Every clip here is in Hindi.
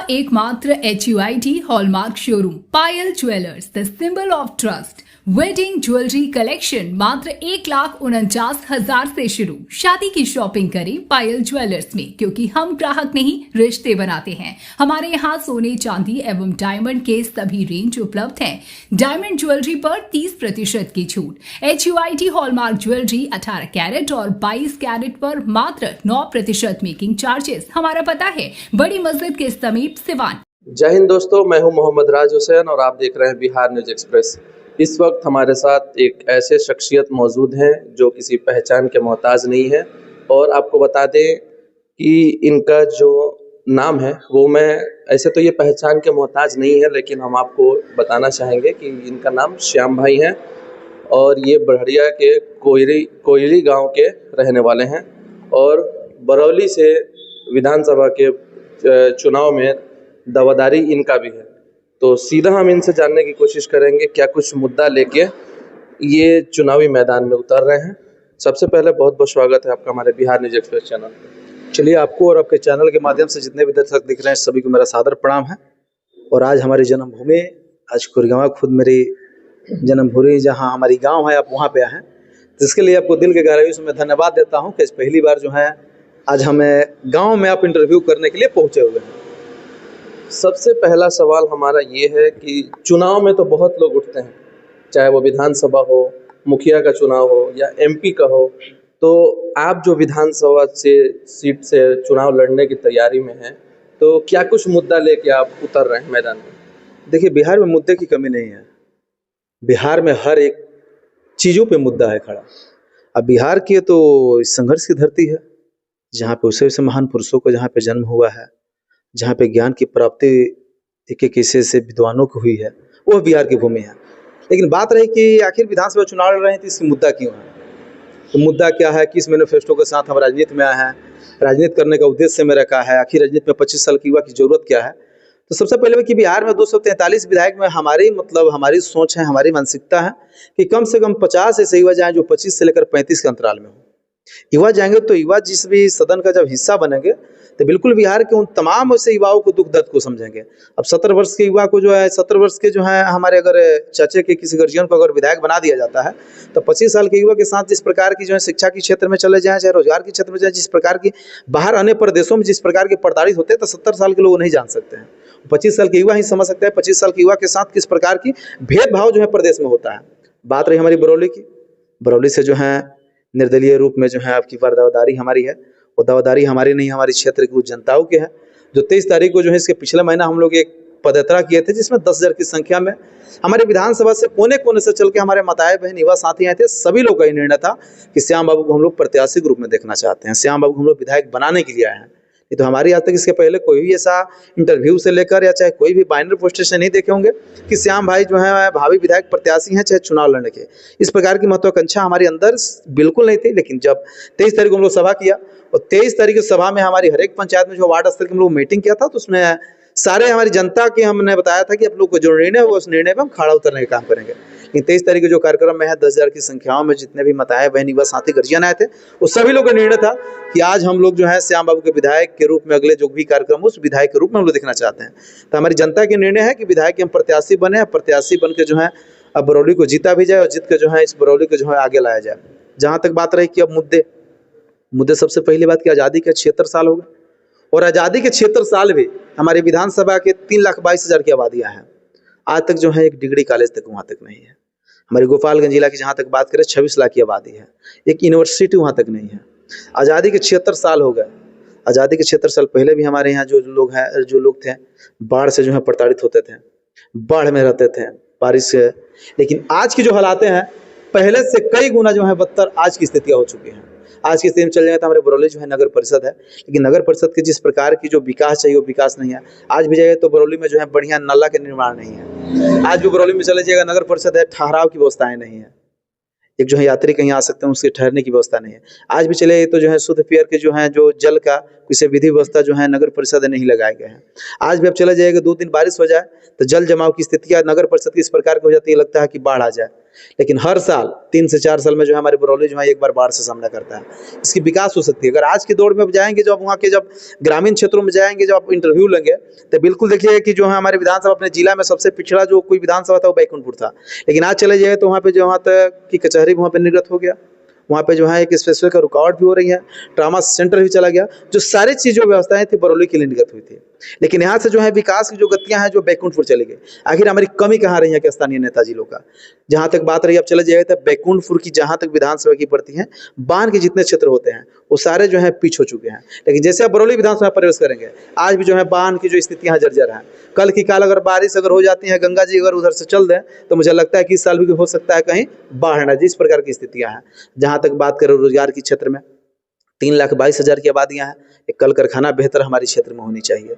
का एकमात्र HUID hallmark showroom Payal jewellers, the symbol of trust. Wedding jewellery collection मात्र 1,49,000 से शुरू। शादी की शॉपिंग करें पायल ज्वेलर्स में, क्योंकि हम ग्राहक नहीं रिश्ते बनाते हैं। हमारे यहाँ सोने चांदी एवं डायमंड के सभी रेंज उपलब्ध हैं। डायमंड ज्वेलरी पर 30% की छूट। HUID हॉलमार्क ज्वेलरी 18 कैरेट और 22 कैरेट पर मात्र 9% मेकिंग चार्जेस। हमारा पता है बड़ी मस्जिद के समीप सिवान। जय हिंद दोस्तों, मैं हूं मोहम्मद राज हुसैन और आप देख रहे हैं बिहार न्यूज एक्सप्रेस। इस वक्त हमारे साथ एक ऐसे शख्सियत मौजूद हैं जो किसी पहचान के मोहताज नहीं है। और आपको बता दें कि इनका जो नाम है वो मैं ऐसे तो ये पहचान के मोहताज नहीं है, लेकिन हम आपको बताना चाहेंगे कि इनका नाम श्याम भाई हैं और ये बड़हरिया के कोयली गांव के रहने वाले हैं और बरौली से विधानसभा के चुनाव में दावेदारी इनका भी है। तो सीधा हम इनसे जानने की कोशिश करेंगे क्या कुछ मुद्दा लेके ये चुनावी मैदान में उतर रहे हैं। सबसे पहले बहुत बहुत स्वागत है आपका हमारे बिहार न्यूज एक्सप्रेस चैनल पे। चलिए, आपको और आपके चैनल के माध्यम से जितने भी दर्शक दिख रहे हैं सभी को मेरा सादर प्रणाम है। और आज हमारी जन्मभूमि, आज कोरगांव खुद मेरी जन्मभूमि, जहां हमारी गांव है, आप वहां पे आए हैं, तो इसके लिए आपको दिल के गहराइयों से मैं धन्यवाद देता हूं कि पहली बार जो है आज हमें गाँव में आप इंटरव्यू करने के लिए पहुँचे हुए हैं। सबसे पहला सवाल हमारा ये है कि चुनाव में तो बहुत लोग उठते हैं, चाहे वो विधानसभा हो, मुखिया का चुनाव हो या MP का हो। तो आप जो विधानसभा से सीट से चुनाव लड़ने की तैयारी में हैं, तो क्या कुछ मुद्दा लेके आप उतर रहे हैं मैदान में? देखिए, बिहार में मुद्दे की कमी नहीं है। बिहार में हर एक चीज़ों पे मुद्दा है खड़ा। अब बिहार की तो संघर्ष की धरती है, जहाँ पे उसे महान पुरुषों को जहाँ पे जन्म हुआ है, जहाँ पे ज्ञान की प्राप्ति एक एक हिस्से से विद्वानों को हुई है, वो बिहार की भूमि है। लेकिन बात रही कि आखिर विधानसभा चुनाव लड़ रहे हैं तो इसकी मुद्दा क्यों है? तो मुद्दा क्या है, किस मैनिफेस्टो के साथ हम राजनीति में आए हैं, राजनीति करने का उद्देश्य मेरा क्या है, आखिर राजनीति में 25 साल की युवा की जरूरत क्या है। तो सबसे पहले कि बिहार में 243 विधायक में हमारी सोच है, हमारी मानसिकता है कि कम से कम 50 ऐसे युवा जाएँ जो 25 से लेकर 35 के अंतराल में हो। युवा जाएंगे तो युवा जिस भी सदन का जब हिस्सा बनेंगे तो बिल्कुल बिहार के उन तमाम ऐसे युवाओं को दुख दर्द को समझेंगे। अब 17 वर्ष के युवा को जो है 17 वर्ष के जो है हमारे अगर चाचे के किसी गार्जियन को अगर विधायक बना दिया जाता है, तो 25 साल के युवा के साथ जिस प्रकार की जो है शिक्षा के क्षेत्र में चले जाएं, चाहे रोजगार के क्षेत्र में जाए, जिस प्रकार की बाहर अन्य प्रदेशों में जिस प्रकार के प्रताड़ित होते हैं, तो 70 साल के लोग नहीं जान सकते हैं। 25 साल के युवा ही समझ सकते हैं 25 साल के युवा के साथ किस प्रकार की भेदभाव जो है प्रदेश में होता है। बात रही हमारी बरौली की, बरौली से जो है निर्दलीय रूप में जो है आपकी बार दावेदारी हमारी है। वो दावेदारी हमारी नहीं, हमारी क्षेत्र की जनताओं की है। जो 23 तारीख को जो है इसके पिछले महीना हम लोग एक पदयात्रा किए थे, जिसमें 10,000 की संख्या में हमारे विधानसभा से कोने कोने से चल के हमारे माताएं बहन युवा साथी आए थे। सभी लोग का ये निर्णय था कि श्याम बाबू को हम लोग प्रत्याशी के रूप में देखना चाहते हैं, श्याम बाबू को हम लोग विधायक बनाने के लिए आए हैं। नहीं तो हमारी आज तक इसके पहले कोई भी ऐसा इंटरव्यू से लेकर या चाहे कोई भी बाइनरी पोस्टर से नहीं देखे होंगे कि श्याम भाई जो है भावी विधायक प्रत्याशी हैं चाहे चुनाव लड़ने के। इस प्रकार की महत्वाकांक्षा हमारे अंदर बिल्कुल नहीं थी। लेकिन जब 23 तारीख को हम लोग सभा किया और 23 तारीख की सभा में हमारी हर एक पंचायत में जो वार्ड स्तर की हम लोग मीटिंग किया था, तो उसमें सारे हमारी जनता के हमने बताया था कि आप लोग को जो निर्णय होगा उस निर्णय पर हम खड़ा उतरने का काम करेंगे। लेकिन 23 तारीख को जो कार्यक्रम में है 10,000 की संख्याओं में जितने भी माताएं बहन युवा साथी गार्जियन आए थे, वो सभी लोगों का निर्णय था कि आज हम लोग जो है श्याम बाबू के विधायक के रूप में अगले जो भी कार्यक्रम उस विधायक के रूप में हम लोग देखना चाहते हैं। तो हमारी जनता के निर्णय है कि विधायक के हम प्रत्याशी बने, प्रत्याशी बन के जो है अब बरौली को जीता भी जाए और जीत के जो है इस बरौली को जो है आगे लाया जाए। जहाँ तक बात रही कि अब मुद्दे सबसे पहली बात कि आज़ादी के 76 साल हो गए और आज़ादी के 76 साल भी हमारे विधानसभा के 3,22,000 की आबादियाँ हैं। आज तक जो है एक डिग्री कॉलेज तक वहाँ तक नहीं है। हमारे गोपालगंज जिला की जहाँ तक बात करें 26 लाख की आबादी है, एक यूनिवर्सिटी वहाँ तक नहीं है। आज़ादी के 76 साल हो गए। आज़ादी के 76 साल पहले भी हमारे यहाँ जो लोग थे बाढ़ से जो है प्रताड़ित होते थे, बाढ़ में रहते थे, बारिश से। लेकिन आज की जो हालातें हैं पहले से कई गुना जो है बदतर आज की स्थितियाँ हो चुकी हैं। आज की स्थिति में चल जाए तो हमारे बरौली जो है नगर परिषद है, लेकिन नगर परिषद के जिस प्रकार की जो विकास चाहिए वो विकास नहीं है। आज भी जाइए तो बरौली में जो है बढ़िया नाला के निर्माण नहीं है। आज भी बरौली में चले जाइएगा नगर परिषद है, ठहराव की व्यवस्थाएं नहीं है। एक जो है यात्री कहीं आ सकते हैं उसके ठहरने की व्यवस्था नहीं है। आज भी चले तो जो है शुद्ध पेय के जो है जो जल का किसी विधि व्यवस्था जो है नगर परिषद नहीं लगाए गए हैं। आज भी अब चला जाएगा 2 दिन बारिश हो जाए तो जल जमाव की स्थितियाँ नगर परिषद की इस प्रकार की हो जाती है, लगता है कि बाढ़ आ जाए। लेकिन हर साल 3 से 4 साल में जो है हमारे बरौली जो है एक बार बाढ़ से सामना करता है। इसकी विकास हो सकती है। अगर आज के दौर में आप जाएंगे, जब वहाँ के जब ग्रामीण क्षेत्रों में जाएंगे, जब आप इंटरव्यू लेंगे, तो बिल्कुल देखिए कि जो है हमारे विधानसभा अपने जिला में सबसे पिछड़ा जो कोई विधानसभा था वो बैकुंठपुर था। लेकिन आज चले जाए तो वहाँ पे जो वहाँ तक की कचहरी वहाँ पे निर्गत हो गया, वहाँ पे जो है एक स्पेशल का रुकावट भी हो रही है, ट्रामा सेंटर भी चला गया, जो सारी चीज़ों व्यवस्थाएं थी बरौली के लिए निर्गत हुई थी। लेकिन यहाँ से जो है विकास की जो गतियाँ हैं जो बैकुंठपुर चली गई। आखिर हमारी कमी कहाँ रही है कि स्थानीय नेताजी लोग का? जहाँ तक बात रही, अब चले जाए तो बैकुंठपुर की जहाँ तक विधानसभा की पड़ती है, बान के जितने क्षेत्र होते हैं वो सारे जो है पीछ हो चुके हैं। लेकिन जैसे आप बरौली विधानसभा प्रवेश करेंगे, आज भी जो है बान की जो स्थितियाँ जर्जर हैं। कल की काल अगर बारिश अगर हो जाती है, गंगा जी अगर उधर से चल दें, तो मुझे लगता है कि इस साल भी हो सकता है कहीं बाढ़ ना, जिस प्रकार की स्थितियाँ हैं। जहाँ तक बात करें रोजगार के क्षेत्र में, 3,22,000 की आबादियाँ हैं। एक कल कारखाना बेहतर हमारे क्षेत्र में होनी चाहिए।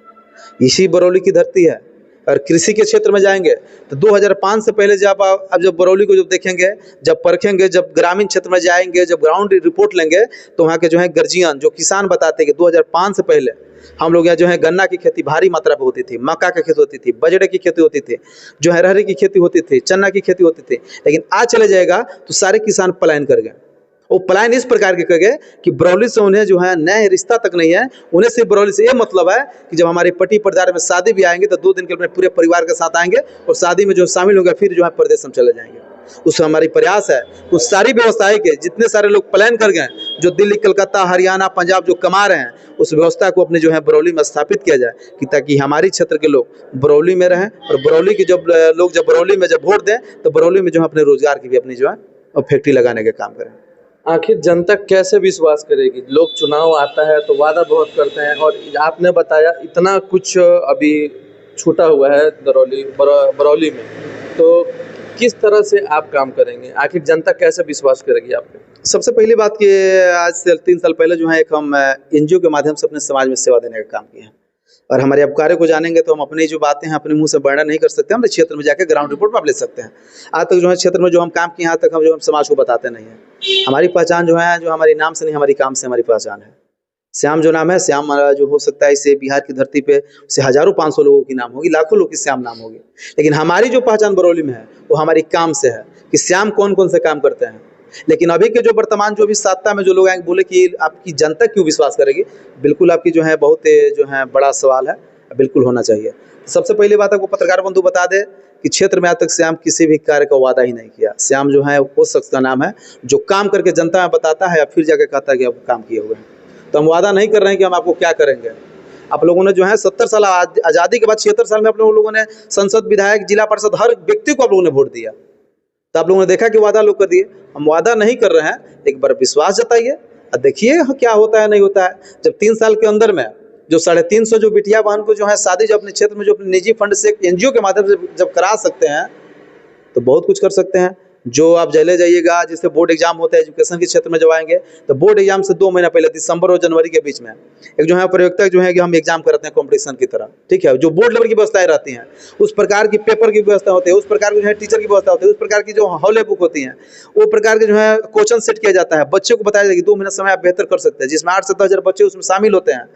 इसी बरौली की धरती है। और कृषि के क्षेत्र में जाएंगे तो 2005 से पहले जब अब जब बरौली को जब देखेंगे, जब परखेंगे, जब ग्रामीण क्षेत्र में जाएंगे, जब ग्राउंड रिपोर्ट लेंगे, तो वहाँ के जो है गर्जियन जो किसान बताते हैं कि 2005 से पहले हम लोग यहाँ जो है गन्ना की खेती भारी मात्रा पे होती थी, मक्का की खेती होती थी, बजड़े की खेती होती थी, जो है अरहर की खेती होती थी, चना की खेती होती थी। लेकिन आज चले जाएगा तो सारे किसान पलायन कर गए। वो पलायन इस प्रकार के कर गए कि बरौली से उन्हें जो है नया रिश्ता तक नहीं है। उन्हें सिर्फ बरौली से ये मतलब है कि जब हमारे पट्टी पर्दार में शादी भी आएंगे तो 2 दिन के अपने पूरे परिवार के साथ आएंगे और शादी में जो शामिल होंगे फिर जो है प्रदेश हम चले जाएंगे। उससे हमारी प्रयास है उस सारी व्यवस्थाएं के जितने सारे लोग पलायन कर गए, जो दिल्ली, कलकत्ता, हरियाणा, पंजाब जो कमा रहे हैं, उस व्यवस्था को अपने जो है बरौली में स्थापित किया जाए कि ताकि हमारी क्षेत्र के लोग बरौली में रहें और बरौली के जब लोग जब बरौली में जब वोट दें तो बरौली में जो है अपने रोजगार की भी अपनी जो है फैक्ट्री लगाने का काम करें। आखिर जनता कैसे विश्वास करेगी? लोग चुनाव आता है तो वादा बहुत करते हैं, और आपने बताया इतना कुछ अभी छूटा हुआ है बरौली में, तो किस तरह से आप काम करेंगे? आखिर जनता कैसे विश्वास करेगी आप पे? सबसे पहली बात कि आज से 3 साल पहले जो है एक हम एनजीओ के माध्यम से अपने समाज में सेवा देने का काम किए हैं। और हमारे अब कार्य को जानेंगे तो हम अपनी जो बातें हैं अपने मुंह से वर्णन नहीं कर सकते, हम क्षेत्र में जाकर ग्राउंड रिपोर्ट में आप ले सकते हैं। आज तक जो है क्षेत्र में जो हम काम किए, यहाँ तक हम जो हम समाज को बताते नहीं हैं। हमारी पहचान जो है, जो हमारी नाम से नहीं हमारी काम से हमारी पहचान है। श्याम जो नाम है, श्याम जो हो सकता है इसे बिहार की धरती पे से हजारों 500 लोगों की नाम होगी, लाखों लोग की श्याम नाम होगी। लेकिन हमारी जो पहचान बरौली में है वो हमारी काम से है कि श्याम कौन कौन से काम करते हैं। लेकिन अभी के जो वर्तमान जो भी सत्ता में जो लोग आएंगे बोले कि आपकी जनता क्यों विश्वास करेगी, बिल्कुल आपकी जो है बहुत जो है बड़ा सवाल है, बिल्कुल होना चाहिए। सबसे पहली बात आपको पत्रकार बंधु बता दे कि क्षेत्र में आज तक श्याम किसी भी कार्य का वादा ही नहीं किया। श्याम जो है वो शख्स का नाम है जो काम करके जनता में बताता है या फिर जाके कहता है कि आप काम किए हुए हैं। तो हम वादा नहीं कर रहे हैं कि हम आपको क्या करेंगे। आप लोगों ने जो है 70 साल आज़ादी के बाद 76 साल में आप लोगों ने संसद, विधायक, जिला परिषद हर व्यक्ति को आप लोगों ने वोट दिया, तो आप लोगों ने देखा कि वादा लोग कर दिए। हम वादा नहीं कर रहे हैं, एक बार विश्वास जताइए और देखिए क्या होता है नहीं होता है। जब 3 साल के अंदर में जो 350 जो बिटिया बहन को जो है शादी जो अपने क्षेत्र में जो अपने निजी फंड से एनजीओ के माध्यम से जब करा सकते हैं तो बहुत कुछ कर सकते हैं। जो आप चले जाइएगा, जैसे बोर्ड एग्जाम होता है एजुकेशन के क्षेत्र में जब आएंगे तो बोर्ड एग्जाम से 2 महीना पहले दिसंबर और जनवरी के बीच में एक जो है प्रयोक्ता जो है कि हम एग्जाम कराते हैं कॉम्पिटिशन की तरह, ठीक है। जो बोर्ड लेवल की व्यवस्थाएं रहती हैं, उस प्रकार की पेपर की व्यवस्था होती है, उस प्रकार की जो है टीचर की व्यवस्था होती है, उस प्रकार की जो हॉल बुक होती हैं, वो प्रकार के जो है क्वेश्चन सेट किया जाता है। बच्चे को बताया जाए कि 2 महीना समय आप बेहतर कर सकते हैं, जिसमें 8 से 10 हज़ार बच्चे उसमें शामिल होते हैं,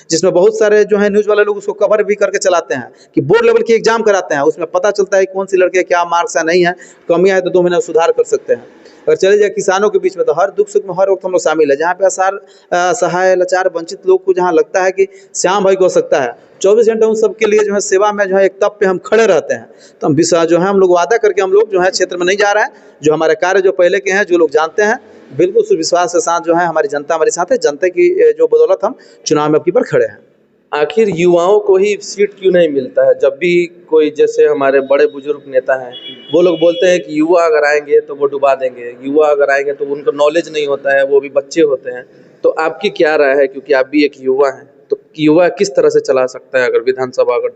जिसमें बहुत सारे जो है न्यूज़ वाले लोग उसको कवर भी करके चलाते हैं कि बोर्ड लेवल की एग्जाम कराते हैं। उसमें पता चलता है कौन सी लड़के क्या मार्क्स है, नहीं है, कमियां है तो 2 महीना सुधार कर सकते हैं। अगर चले जाए किसानों के बीच में तो हर दुख सुख में हर वक्त हम लोग शामिल है। जहाँ पे असहाय, लाचार, वंचित लोग को जहाँ लगता है कि श्याम भाई को हो सकता है 24 घंटे उन सबके लिए जो है सेवा में जो है एक तब पे हम खड़े रहते हैं। तो हम विश्वास जो है हम लोग वादा करके हम लोग जो है क्षेत्र में नहीं जा रहे हैं। जो हमारे कार्य जो पहले के हैं, जो लोग जानते हैं, बिल्कुल उस विश्वास के साथ जो है हमारी जनता हमारे साथ है। जनता की जो बदौलत हम चुनाव में अपनी पर खड़े हैं। आखिर युवाओं को ही सीट क्यों नहीं मिलता है? जब भी कोई जैसे हमारे बड़े बुजुर्ग नेता हैं, वो लोग बोलते हैं कि युवा अगर आएंगे तो वो डुबा देंगे, युवा अगर आएंगे तो उनको नॉलेज नहीं होता है, वो भी बच्चे होते हैं। तो आपकी क्या राय है, क्योंकि आप भी एक युवा हैं, तो युवा किस तरह से चला सकता है अगर विधानसभा अगर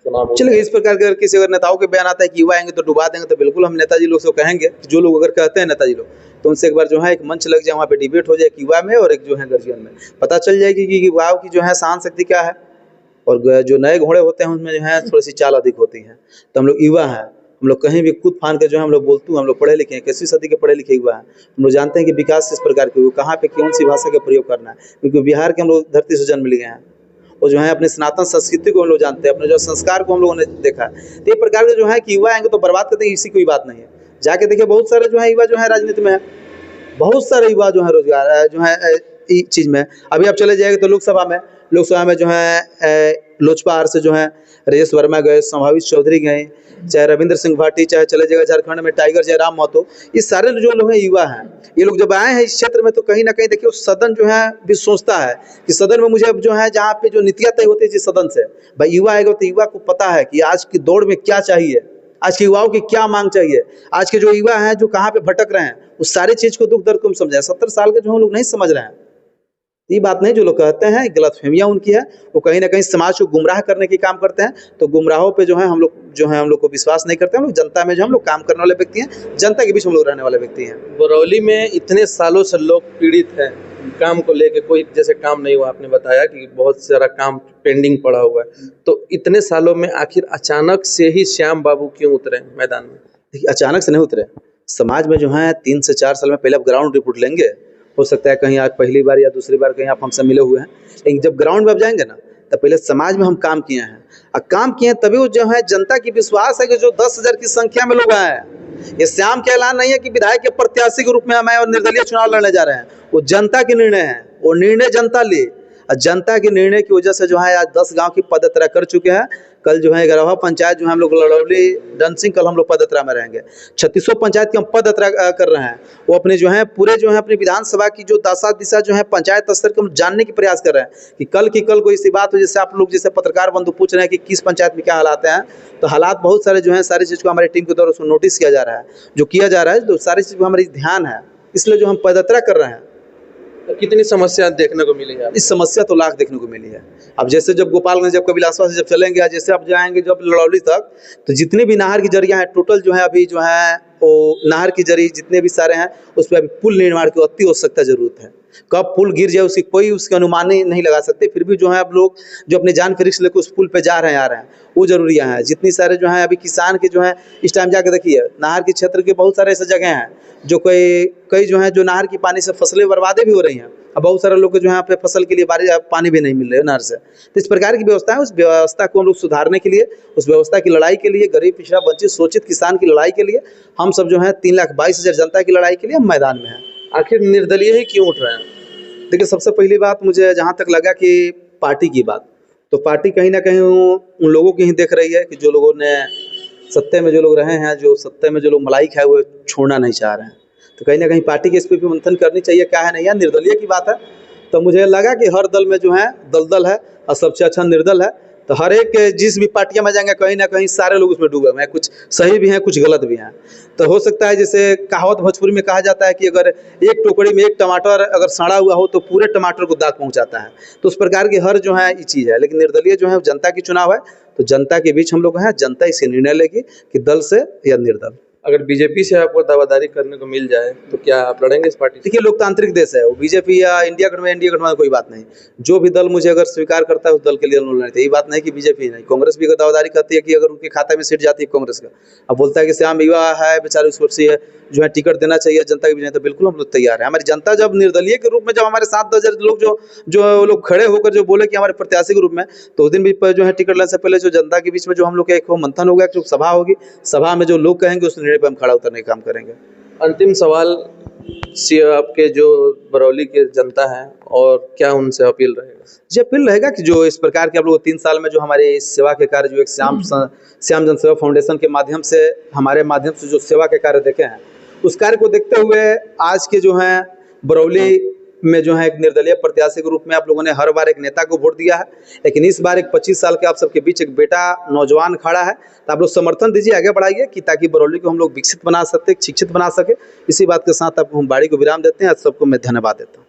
चुनाव? चलिए, इस प्रकार के अगर किसी अगर नेताओं के बयान आता है कि युवा आएंगे तो डुबा देंगे, तो बिल्कुल हम नेताजी लोग से कहेंगे, जो लोग अगर कहते हैं नेताजी लोग, तो उनसे एक बार जो है एक मंच लग जाए, वहाँ पे डिबेट हो जाए युवा में और एक जो है गर्जियन में, पता चल जाएगी कि युवाओं की जो है सहन शक्ति क्या है। और जो नए घोड़े होते हैं उनमें जो है थोड़ी सी चाल अधिक होती है। तो हम लोग युवा हैं, हम लोग कहीं भी कूद फान के जो है हम लोग बोलते हैं, हम लोग पढ़े लिखे हैं, 21वीं सदी के पढ़े लिखे युवा हैं। हम लोग जानते हैं कि विकास किस प्रकार के, कहाँ पे कौन सी भाषा का प्रयोग करना है, क्योंकि बिहार के हम लोग धरती से जन्म लिए हैं और जो है अपने सनातन संस्कृति को हम लोग जानते हैं, अपने जो संस्कार को हम लोगों ने देखा है। तो ये प्रकार के जो है कि युवा आएंगे तो बर्बाद करते हैं, इसी कोई बात नहीं है। जाके देखिए बहुत सारे जो है युवा जो है राजनीति में है, बहुत सारे युवा जो है रोजगार जो है इस चीज़ में। अभी आप चले जाएंगे तो लोकसभा में जो है लोजपा आर से जो है राजेश वर्मा गए, संभावित चौधरी गए, चाहे रविंद्र सिंह भाटी, चाहे चले जाएगा झारखंड में टाइगर जयराम महतो, ये सारे जो लोग हैं युवा हैं। ये लोग जब आए हैं इस क्षेत्र में तो कहीं ना कहीं देखिए उस सदन जो है भी सोचता है कि सदन में मुझे अब जो है जहाँ पे जो नीतियाँ तय होती है जिस सदन से, भाई युवा आएगा तो युवा को पता है कि आज की दौड़ में क्या चाहिए, आज के युवाओं की क्या मांग चाहिए, आज के जो युवा हैं जो कहाँ पे भटक रहे हैं, उस सारी चीज़ को दुख दर्द को हम समझाएं। 70 साल के जो हम लोग नहीं समझ रहे हैं, ये बात नहीं जो लोग कहते हैं, गलतफहमियां उनकी है, वो कहीं ना कहीं समाज को गुमराह करने की काम करते हैं। तो गुमराहों पे जो है हम लोग को विश्वास नहीं करते। हम लोग जनता में जो हम लोग काम करने वाले व्यक्ति हैं, जनता के बीच हम लोग रहने वाले व्यक्ति हैं। बरौली में इतने सालों से लोग पीड़ित हैं काम को लेके, कोई जैसे काम नहीं हुआ, आपने बताया कि बहुत सारा काम पेंडिंग पड़ा हुआ है, तो इतने सालों में आखिर अचानक से ही श्याम बाबू क्यों उतरे मैदान में? देखिए अचानक से नहीं उतरे, समाज में जो है 3 से 4 साल में पहले आप ग्राउंड रिपोर्ट लेंगे, हो सकता है कहीं आज पहली बार या दूसरी बार कहीं आप हमसे मिले हुए हैं, लेकिन जब ग्राउंड में आप जाएंगे ना तो पहले समाज में हम काम किए हैं, और काम किए हैं तभी वो जो है जनता की विश्वास है कि जो 10,000 की संख्या में लोग आए हैं। ये श्याम का ऐलान नहीं है कि विधायक के प्रत्याशी के रूप में हम आए और निर्दलीय चुनाव लड़ने जा रहे हैं, वो जनता के निर्णय है, वो निर्णय जनता ली, और जनता के निर्णय की वजह से जो है आज 10 गाँव की पदयात्रा कर चुके हैं। कल जो है 11वां पंचायत जो है हम लोग लड़ौली डांसिंग, कल हम लोग पदयात्रा में रहेंगे। 3600 पंचायत की हम पदयात्रा कर रहे हैं, वो अपने जो है पूरे जो है अपनी विधानसभा की जो दशा दिशा जो है पंचायत स्तर को हम जानने की प्रयास कर रहे हैं कि कल कोई ऐसी बात हो, जैसे आप लोग जैसे पत्रकार बंधु पूछ रहे हैं कि किस पंचायत में क्या हालात हैं, तो हालात बहुत सारे जो है सारी चीज़ को हमारी टीम के द्वारा उसको नोटिस किया जा रहा है, जो किया जा रहा है, तो सारी चीज़ को हमारी ध्यान है, इसलिए जो हम पदयात्रा कर रहे हैं। तो कितनी समस्या देखने को मिली है? इस समस्या तो लाख देखने को मिली है। अब जैसे जब गोपालगंज, जब कैलाशवा से जब चलेंगे, जैसे आप जाएंगे जब लड़ौली तक, तो जितने भी नहर की जरिया हैं टोटल जो है अभी जो है वो नहर की जरिए जितने भी सारे हैं उस पर अभी पुल निर्माण की अति आवश्यकता जरूरत है। कब पुल गिर जाए उसकी कोई उसके अनुमान नहीं लगा सकते, फिर भी जो है अब लोग जो अपने जान के रिस्क लेकर उस पुल पे जा रहे हैं आ रहे हैं, वो जरूरियाँ हैं। जितनी सारे जो है अभी किसान के जो है इस टाइम जाके देखिए नहर के क्षेत्र के बहुत सारे ऐसे जगह हैं जो कई जो है जो नहर की पानी से फसलें बर्बादें भी हो रही हैं, अब बहुत सारे लोग को जो है यहाँ पे फसल के लिए बारिश पानी भी नहीं मिल रहा है नहर से। तो इस प्रकार की व्यवस्था है, उस व्यवस्था को हम लोग सुधारने के लिए, उस व्यवस्था की लड़ाई के लिए, गरीब पिछड़ा वंचित शोषित किसान की लड़ाई के लिए हम सब जो है 3,22,000 जनता की लड़ाई के लिए हम मैदान में हैं। आखिर निर्दलीय ही क्यों उठ रहे हैं? देखिए सबसे पहली बात मुझे जहाँ तक लगा कि पार्टी की बात, तो पार्टी कहीं ना कहीं उन लोगों की ही देख रही है कि जो लोगों ने सत्ते में जो लोग रहे हैं, जो सत्ते में जो लोग मलाई खाए हुए छोड़ना नहीं चाह रहे हैं, तो कहीं ना कहीं पार्टी के इस पर भी मंथन करनी चाहिए, क्या है नहीं है। निर्दलीय की बात है तो मुझे लगा कि हर दल में जो है दलदल है और सबसे अच्छा निर्दल है, तो हर एक जिस भी पार्टियां में जाएंगे कहीं ना कहीं सारे लोग उसमें डूबे हुए हैं, कुछ सही भी हैं कुछ गलत भी हैं। तो हो सकता है जैसे कहावत भोजपुरी में कहा जाता है कि अगर एक टोकरी में एक टमाटर अगर सड़ा हुआ हो तो पूरे टमाटर को दाग पहुंचाता है, तो उस प्रकार की हर जो है ये चीज़ है। लेकिन निर्दलीय जो है जनता की चुनाव है, तो जनता के बीच हम लोग हैं, जनता इसे निर्णय लेगी कि दल से या निर्दल। अगर बीजेपी से आपको दावादारी करने को मिल जाए तो क्या आप लड़ेंगे इस पार्टी से? देखिए लोकतांत्रिक देश है, वो बीजेपी या इंडिया गठबंधन कोई बात नहीं, जो भी दल मुझे अगर स्वीकार करता है उस दल के लिए लड़ना चाहिए। ये बात नहीं कि बीजेपी नहीं, कांग्रेस भी दावादारी करती है कि अगर उनके खाते में सीट जाती है कांग्रेस का, अब बोलता है कि श्याम युवा है बेचारे उसको जो है टिकट देना चाहिए जनता के बीच, तो बिल्कुल हम लोग तैयार हैं। हमारी जनता जब निर्दलीय के रूप में जब हमारे 7-10 लोग जो लोग खड़े होकर जो बोले कि हमारे प्रत्याशी के रूप में, तो उस दिन भी जो है टिकट लेने से पहले जो जनता के बीच में जो हम लोग का एक मंथन होगा, जो सभा होगी, सभा में जो लोग कहेंगे उस निर्णय पर हम खड़ा उतरने का काम करेंगे। अंतिम सवाल, आपके जो बरौली के जनता है और क्या उनसे अपील रहेगा? जी अपील रहेगा कि जो इस प्रकार के आप लोग 3 साल में जो हमारे सेवा के कार्य जो एक श्याम जन सेवा फाउंडेशन के माध्यम से हमारे माध्यम से जो सेवा के कार्य देखे हैं, उस कार्य को देखते हुए आज के जो है बरौली में जो है एक निर्दलीय प्रत्याशी के रूप में आप लोगों ने हर बार एक नेता को वोट दिया है, लेकिन इस बार एक 25 साल के आप सबके बीच एक बेटा नौजवान खड़ा है, तो आप लोग समर्थन दीजिए, आगे बढ़ाइए कि ताकि बरौली को हम लोग विकसित बना सकते, शिक्षित बना सके। इसी बात के साथ आपको हम बाड़ी को विराम देते हैं। आज सबको मैं धन्यवाद देता हूँ।